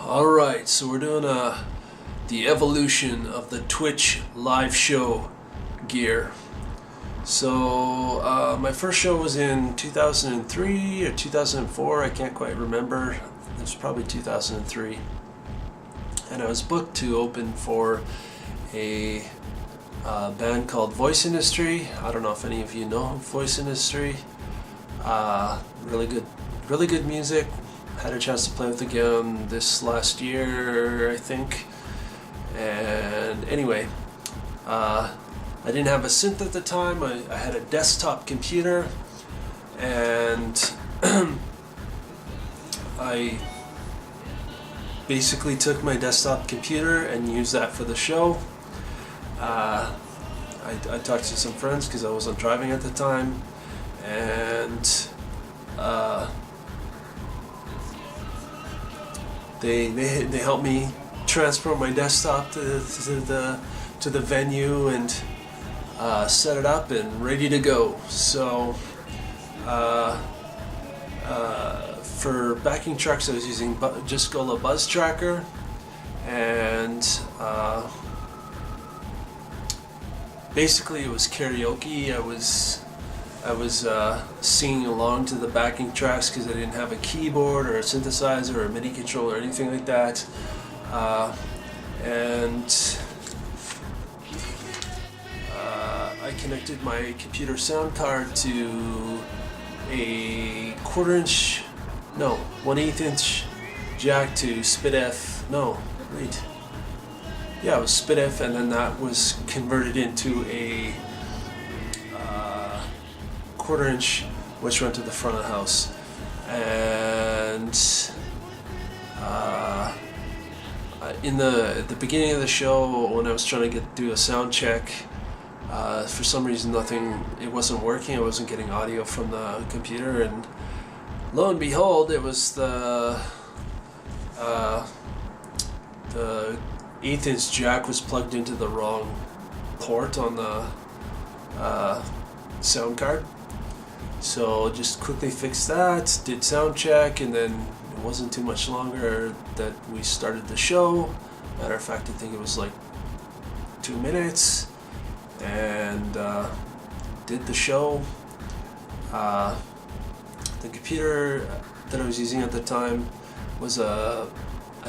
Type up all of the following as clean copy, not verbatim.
Alright, so we're doing the evolution of the Twitch live show gear. So my first show was in 2003 or 2004, I can't quite remember. It was probably 2003. And I was booked to open for a band called Voice Industry. I don't know if any of you know Voice Industry. Really good music. Had a chance to play with again this last year, I think. And anyway, I didn't have a synth at the time. I had a desktop computer, and I basically took my desktop computer and used that for the show. I talked to some friends because I wasn't driving at the time, and they helped me transport my desktop to the venue and set it up and ready to go. So for backing tracks, I was using Just Gola Buzz Tracker, and basically it was karaoke. I was singing along to the backing tracks because I didn't have a keyboard or a synthesizer or a MIDI controller or anything like that. I connected my computer sound card to a 1/8 inch jack to SPDIF. Yeah, it was SPDIF, and then that was converted into a 1/4 inch, which went to the front of the house. And at the beginning of the show, when I was trying to do a sound check, for some reason it wasn't working. I wasn't getting audio from the computer, and lo and behold, it was the 1/8 inch jack was plugged into the wrong port on the sound card. So just quickly fixed that, did sound check, and then it wasn't too much longer that we started the show. Matter of fact, I think it was like 2 minutes, and did the show. The computer that I was using at the time was I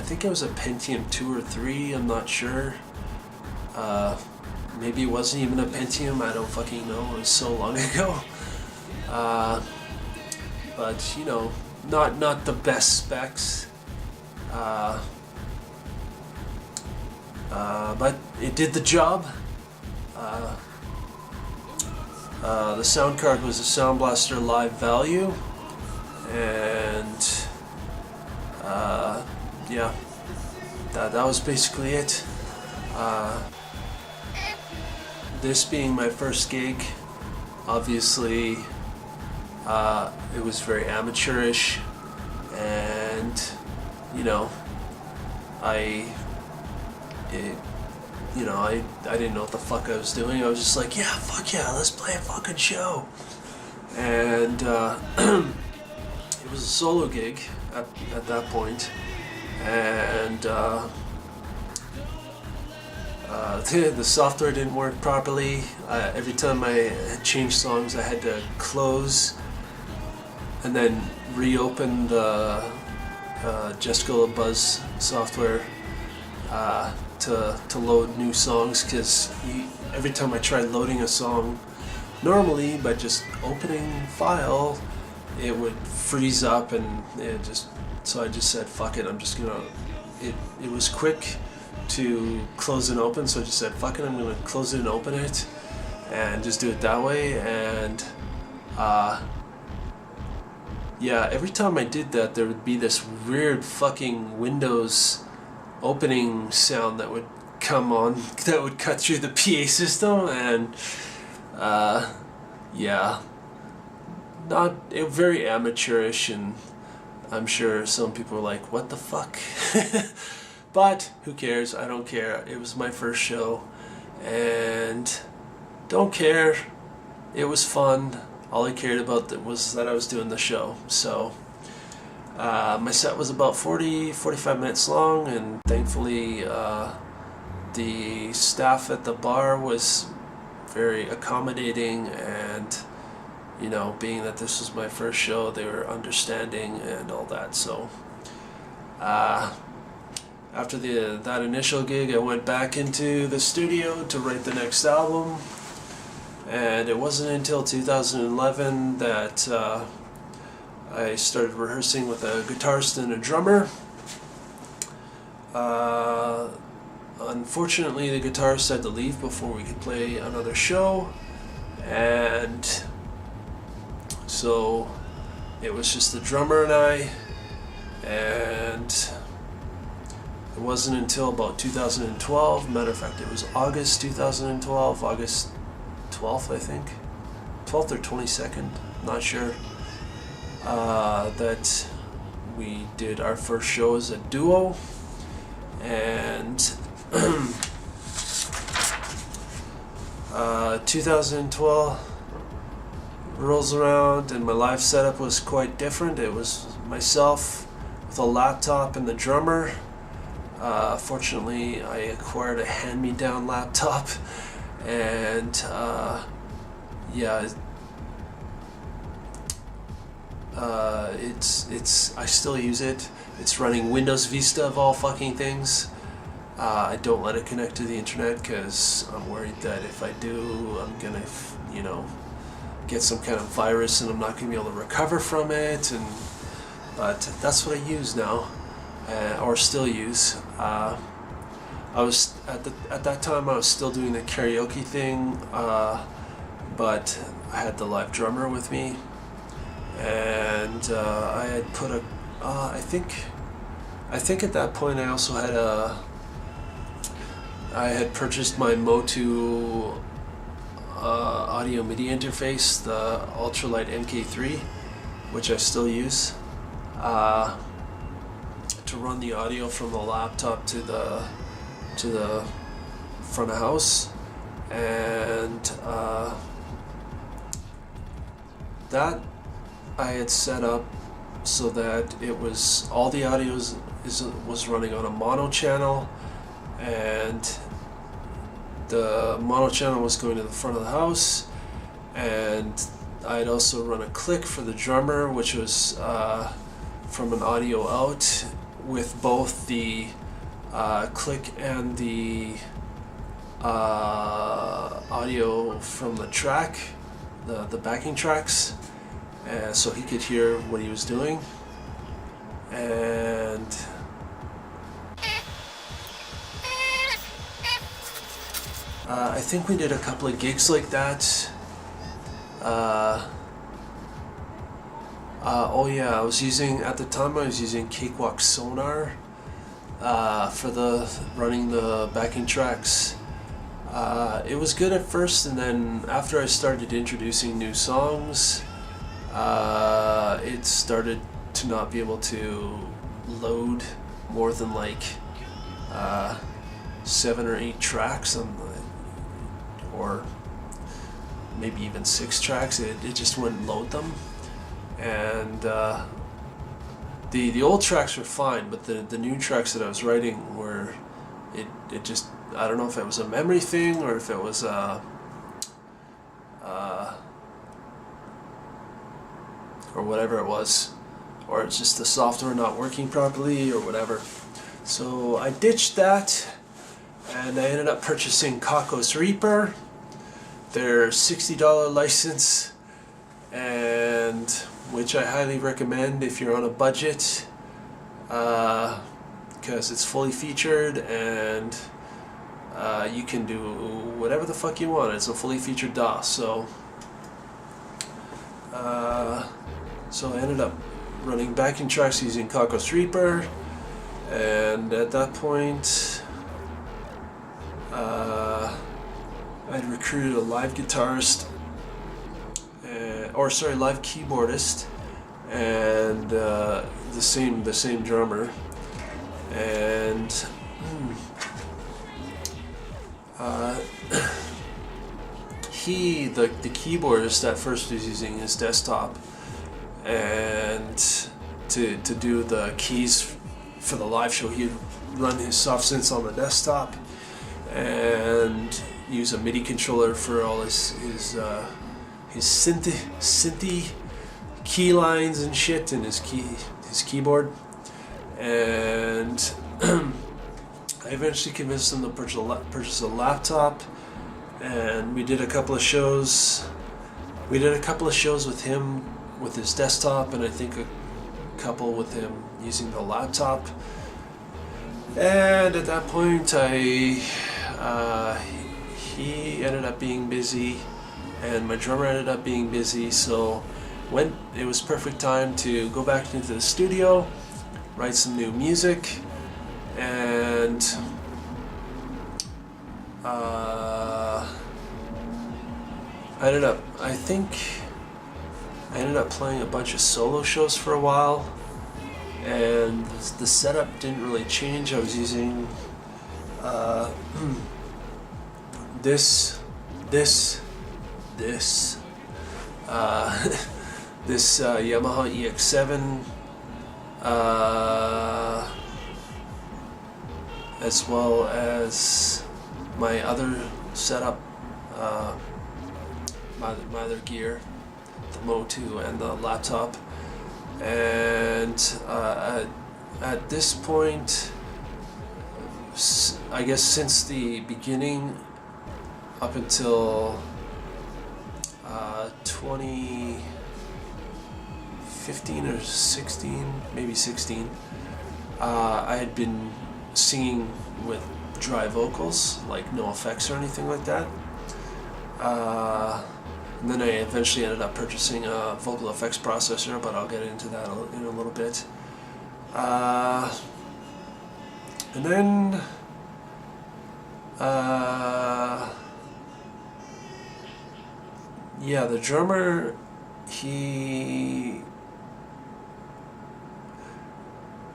think it was a Pentium 2 or 3, I'm not sure. Maybe it wasn't even a Pentium, I don't fucking know, it was so long ago. But you know, not the best specs. But it did the job. The sound card was a Sound Blaster Live Value, and yeah, that was basically it. This being my first gig, obviously it was very amateurish, and you know, I didn't know what the fuck I was doing. I was just like, yeah, fuck yeah, let's play a fucking show. And it was a solo gig at that point, and the software didn't work properly. Every time I changed songs, I had to close and then reopen the Just Gola Buzz software to load new songs, because every time I tried loading a song normally by just opening file, it would freeze up, and so I just said fuck it, I'm just gonna, it was quick to close and open, so I just said fuck it, I'm gonna close it and open it and just do it that way. And yeah, every time I did that, there would be this weird fucking Windows opening sound that would come on, that would cut through the PA system, and yeah, not very amateurish, and I'm sure some people were like, what the fuck? But who cares? I don't care. It was my first show, and don't care. It was fun. All I cared about was that I was doing the show. So My set was about 45 minutes long, and thankfully the staff at the bar was very accommodating, and you know, being that this was my first show, they were understanding and all that. So after that initial gig, I went back into the studio to write the next album, and it wasn't until 2011 that I started rehearsing with a guitarist and a drummer. Unfortunately, the guitarist had to leave before we could play another show, and so it was just the drummer and I, and it wasn't until about 2012, matter of fact it was August 2012, August 12th I think, 12th or 22nd, not sure, that we did our first show as a duo. And 2012 rolls around and my live setup was quite different. It was myself with a laptop and the drummer. Fortunately, I acquired a hand-me-down laptop, and it's I still use it. It's running Windows Vista of all fucking things. I don't let it connect to the internet because I'm worried that if I do, I'm gonna, you know, get some kind of virus and I'm not gonna be able to recover from it. But that's what I use now, or still use. I was at that time I was still doing the karaoke thing, but I had the live drummer with me, and I had put a. I think at that point I also had I had purchased my Motu audio MIDI interface, the Ultralight MK3, which I still use, to run the audio from the laptop to the front of house, and that I had set up so that it was all the audio was running on a mono channel, and the mono channel was going to the front of the house, and I'd also run a click for the drummer, which was from an audio out, with both the click and the audio from the track, the backing tracks, so he could hear what he was doing. And I think we did a couple of gigs like that. Oh yeah, I was using, at the time I was using Cakewalk Sonar for running the backing tracks. It was good at first, and then after I started introducing new songs, it started to not be able to load more than like 7 or 8 tracks or maybe even 6 tracks. It just wouldn't load them, and the old tracks were fine, but the new tracks that I was writing were, it just, I don't know if it was a memory thing or if it was or whatever it was, or it's just the software not working properly or whatever. So I ditched that, and I ended up purchasing Kakos Reaper, their $60 license, and which I highly recommend if you're on a budget, because it's fully featured, and you can do whatever the fuck you want. It's a fully featured DAW. So I ended up running backing tracks using Kakos Reaper, and at that point I'd recruited a live guitarist, live keyboardist, and the same drummer, and the keyboardist at first was using his desktop, and to do the keys for the live show. He'd run his soft synths on the desktop and use a MIDI controller for all his synthy key lines and shit, and his keyboard. And I eventually convinced him to purchase a laptop, and we did a couple of shows. We did a couple of shows with him with his desktop, and I think a couple with him using the laptop. And at that point, he ended up being busy, and my drummer ended up being busy. So when it was perfect time to go back into the studio, write some new music, and I ended up playing a bunch of solo shows for a while, and the setup didn't really change. I was using this Yamaha EX7, as well as my other setup, my other gear, the Mo2 and the laptop. And at this point, I guess since the beginning up until 2015 or 16, maybe 16, I had been singing with dry vocals, like no effects or anything like that. And then I eventually ended up purchasing a vocal effects processor, but I'll get into that in a little bit. And then yeah, the drummer,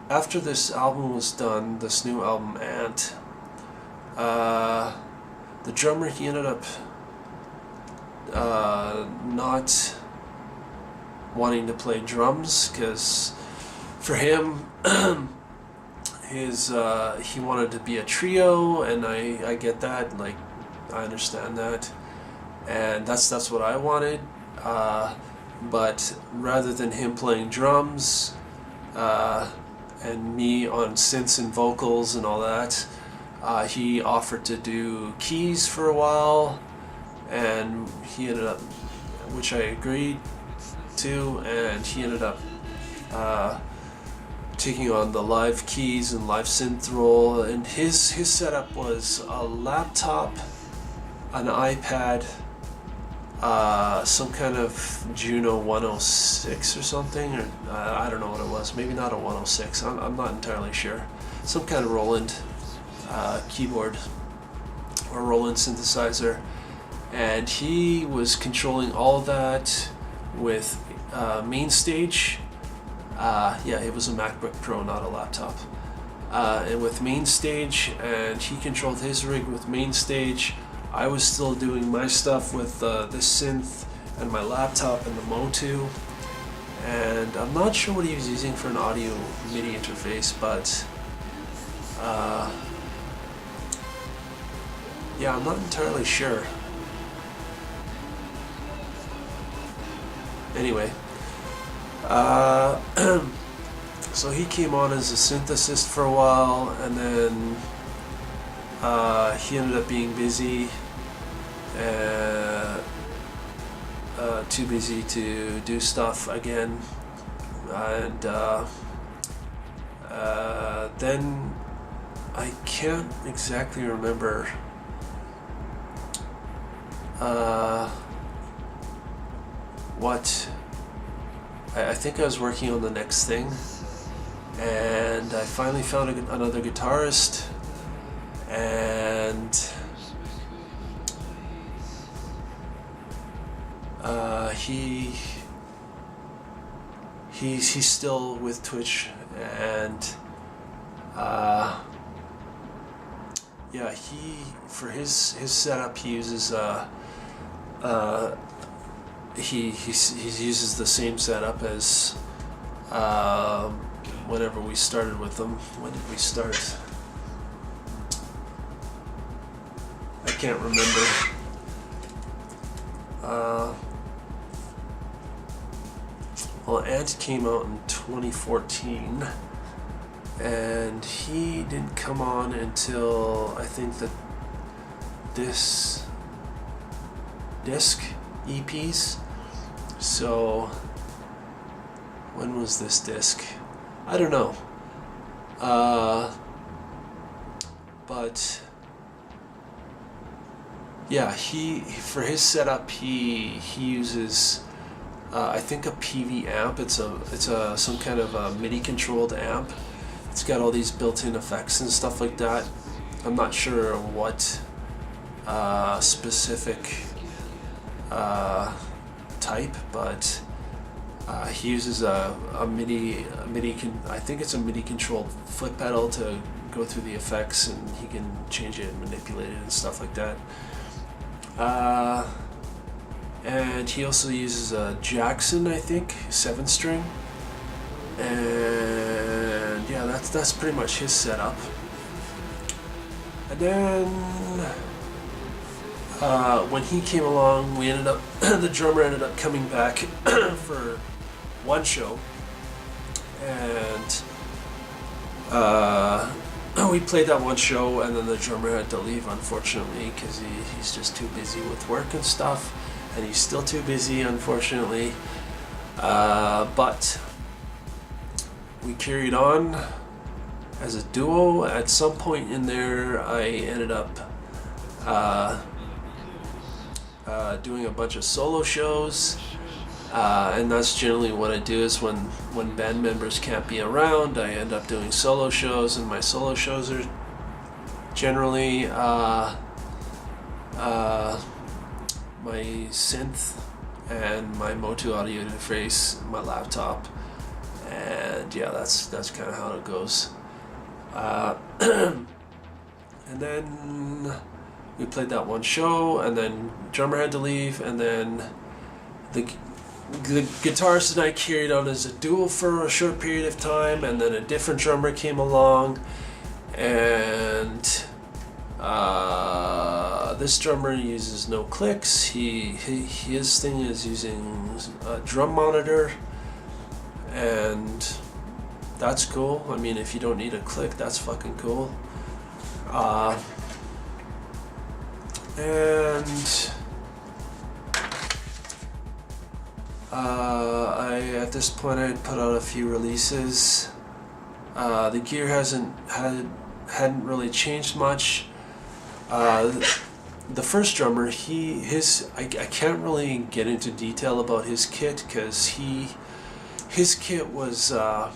after this album was done, this new album, Ant, the drummer, he ended up not wanting to play drums, because for him, he wanted to be a trio, and I get that, like, I understand that, and that's what I wanted, but rather than him playing drums, and me on synths and vocals and all that, he offered to do keys for a while, and he ended up, which I agreed to, and he ended up taking on the live keys and live synth role. And his setup was a laptop, an iPad, some kind of Juno 106 or something, or I don't know what it was, maybe not a 106, I'm not entirely sure, some kind of Roland keyboard or Roland synthesizer, and he was controlling all of that with MainStage. Yeah, it was a MacBook Pro, not a laptop, and with MainStage, and he controlled his rig with MainStage. I was still doing my stuff with this synth and my laptop and the Mo2, and I'm not sure what he was using for an audio MIDI interface, but yeah, I'm not entirely sure. Anyway, so he came on as a synthesist for a while, and then he ended up being busy, too busy to do stuff again, and then I can't exactly remember what. I think I was working on the next thing, and I finally found another guitarist, and he's still with Twitch, and yeah, he, for his setup, he uses he uses the same setup as whenever we started with them. When did we start? I can't remember. Well, Ant came out in 2014, and he didn't come on until I think the disc EPs. So when was this disc? I don't know. But yeah, he for his setup he uses I think a PV amp. It's a some kind of a MIDI controlled amp. It's got all these built-in effects and stuff like that. I'm not sure what specific type, but he uses a MIDI I think it's a MIDI controlled foot pedal to go through the effects, and he can change it and manipulate it and stuff like that. And he also uses a Jackson, I think, 7-string, and yeah, that's pretty much his setup. And then when he came along, we ended up the drummer ended up coming back for one show, and we played that one show, and then the drummer had to leave, unfortunately, because he's just too busy with work and stuff, and he's still too busy, unfortunately. But we carried on as a duo. At some point in there, I ended up doing a bunch of solo shows, and that's generally what I do. Is when band members can't be around, I end up doing solo shows, and my solo shows are generally my synth and my Motu audio interface, my laptop, and yeah, that's kind of how it goes. And then we played that one show, and then drummer had to leave, and then the guitarist and I carried on as a duo for a short period of time, and then a different drummer came along, and this drummer uses no clicks. His thing is using a drum monitor, and that's cool. I mean, if you don't need a click, that's fucking cool. And at this point I had put out a few releases. The gear hadn't really changed much. The first drummer, I can't really get into detail about his kit, because his kit was I'm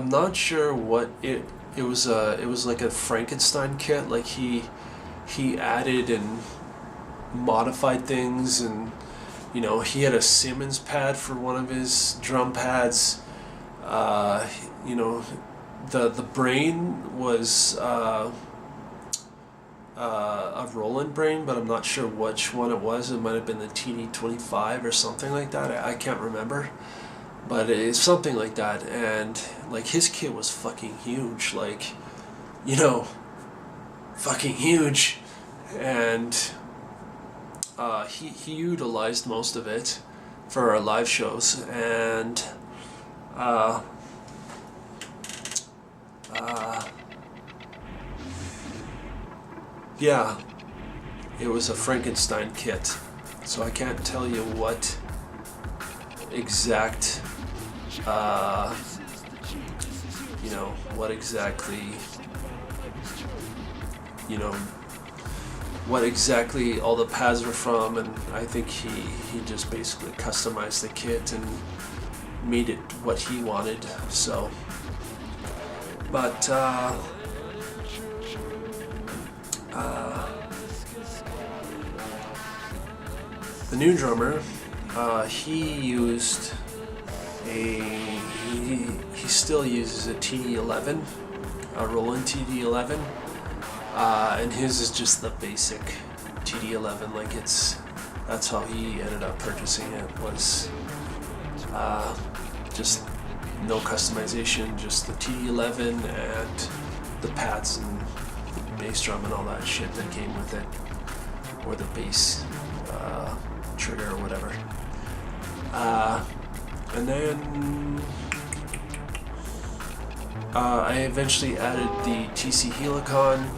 not sure what it was. It was like a Frankenstein kit. Like he added and modified things, and he had a Simmons pad for one of his drum pads. The brain was a Roland brain, but I'm not sure which one it was. It might have been the TD-25 or something like that. I can't remember, but it's something like that. And like his kit was fucking huge, like fucking huge, and he utilized most of it for our live shows, and yeah, it was a Frankenstein kit, so I can't tell you what exact what exactly all the pads were from, and I think he just basically customized the kit and made it what he wanted. So, but the new drummer, he still uses a TD-11, a Roland TD-11, and his is just the basic TD-11. Like that's how he ended up purchasing it, was Just no customization, just the T11 and the pads and the bass drum and all that shit that came with it, or the bass trigger or whatever. And then I eventually added the TC Helicon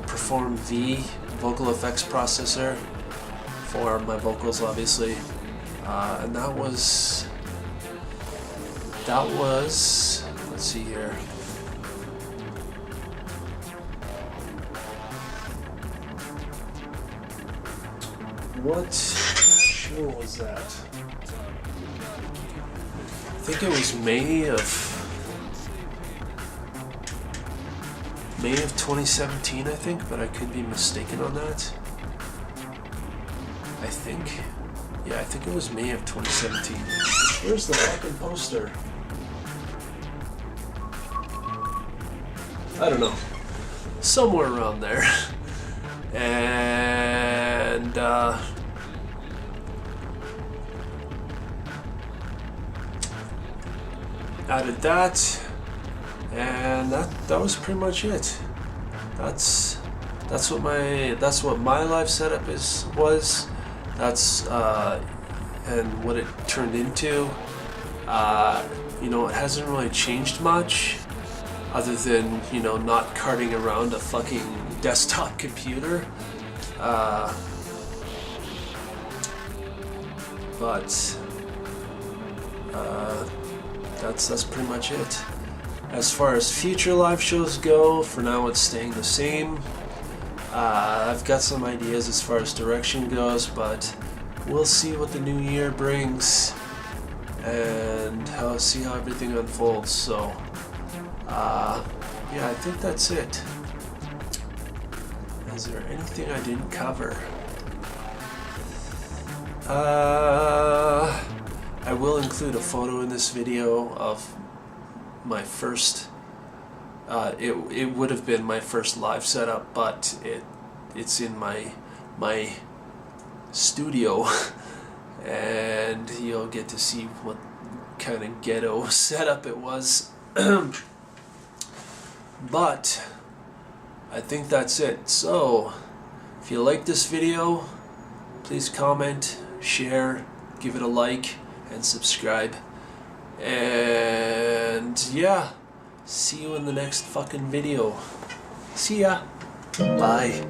Perform V vocal effects processor for my vocals, obviously, and that was, let's see here, what show was that? I think it was May of 2017, I think, but I could be mistaken on that. I think it was May of 2017. Where's the fucking poster? I don't know. Somewhere around there. And added that, and that was pretty much it. That's what my live setup was. That's and what it turned into. It hasn't really changed much, other than not carting around a fucking desktop computer. But that's pretty much it. As far as future live shows go, for now it's staying the same. I've got some ideas as far as direction goes, but we'll see what the new year brings and see how everything unfolds. So, yeah, I think that's it. Is there anything I didn't cover? I will include a photo in this video of my first, it would have been my first live setup, but it's in my studio, and you'll get to see what kind of ghetto setup it was. But I think that's it. So if you like this video, please comment, share, give it a like, and subscribe. And yeah, see you in the next fucking video. See ya. Bye.